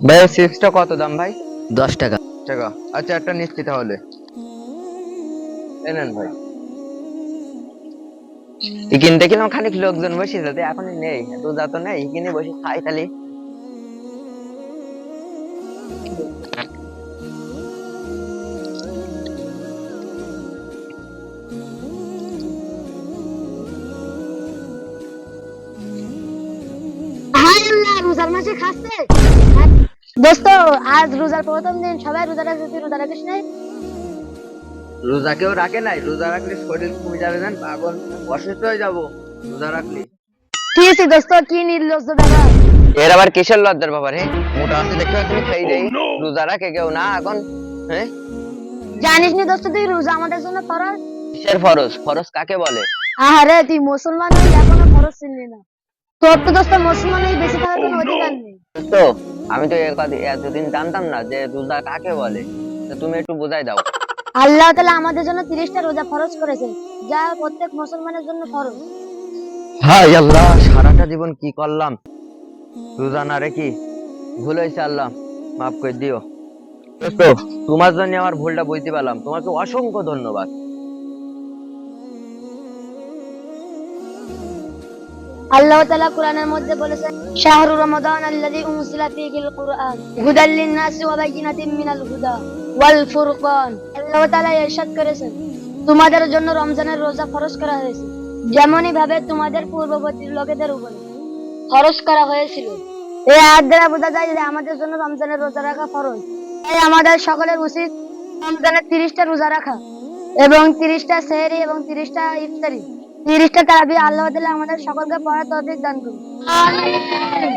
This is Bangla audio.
ভাই চিপসটা কত দাম ভাই? 10 টাকা। টাকা। আচ্ছা একটা নিচ্ছি তাহলে। এই নেন ভাই। এখানে দেখলাম খানিক লোকজন বসে যাতে এখন নেই, রোজা তো নেই, এখানে বসে খাই তাহলে। হাই আল্লাহ, রোজার মাসে খাচ্ছে। দোস্ত, আজ রোজার প্রথম দিন, সবাই রোজা রাখছে, তুই রোজা রাখিস নাই? রোজা কেউ রাখে নাই, রোজা রাখলে শরীর কমে যাবে, জান পাগল, অসুস্থ হয়ে যাবো রোজা রাখলে। কি হয়েছে দোস্ত, কি নির্লজ্জ ব্যাপার? এর আবার কিসের লজ্জার ব্যাপার? হে মোটা আছে দেখতে পাচ্ছি খাই দেই, রোজা রাখে কেউ না এখন? হ্যাঁ, জানিস নি দোস্ত, তুই রোজা আমাদের জন্য ফরজ। কিসের ফরজ? ফরজ কাকে বলে? আহারে, তুই মুসলমান হয়ে এখনো ফরজ চিনলি না? তোর তো দোস্ত মুসলমান হয়ে বেঁচে থাকার কোনো অধিকার নেই। তো আমি তো এতদিন জানতাম না যে রোজা কাকে বলে, তো তুমি একটু বোঝাই দাও। আল্লাহ তাআলা আমাদের জন্য 30টা রোজা ফরজ করেছে, যা প্রত্যেক মুসলমানের জন্য ফরজ। হাই আল্লাহ, সারাটা জীবন কি করলাম রোজা না রেখে, ভুল হয়েছে আল্লাহ, মাফ করে দিও। তো তোমার জন্য আমার ভুলটা বুঝতে পারলাম, তোমাকে অসংখ্য ধন্যবাদ। আল্লাহ তাআলা কোরআনের মধ্যে বলেছেন, শাহরু রমাদান আল্লাযী উনজিলা ফীহিল কুরআন হুদাল লিন-নাসি ওয়া বায়িনাতিন মিনাল হুদা ওয়াল ফুরকান। আল্লাহ তাআলা ইরশাদ করেছেন, তোমাদের জন্য রমজানের রোজা ফরজ করা হয়েছে, যেমনই ভাবে তোমাদের পূর্ববর্তী লোকেদের উপর ফরজ করা হয়েছিল। এই আয়াত দ্বারা বোঝা যায় যে আমাদের জন্য রমজানের রোজা রাখা ফরজ। তাই আমাদের সকলের উচিত রমজানের 30টা রোজা রাখা এবং 30টা সেহরি এবং 30টা ইফতারি, 30টা তারাবি আল্লাহ তাআলা আমাদের সকলকে পড়ার তৌফিক দান করুন। আমিন।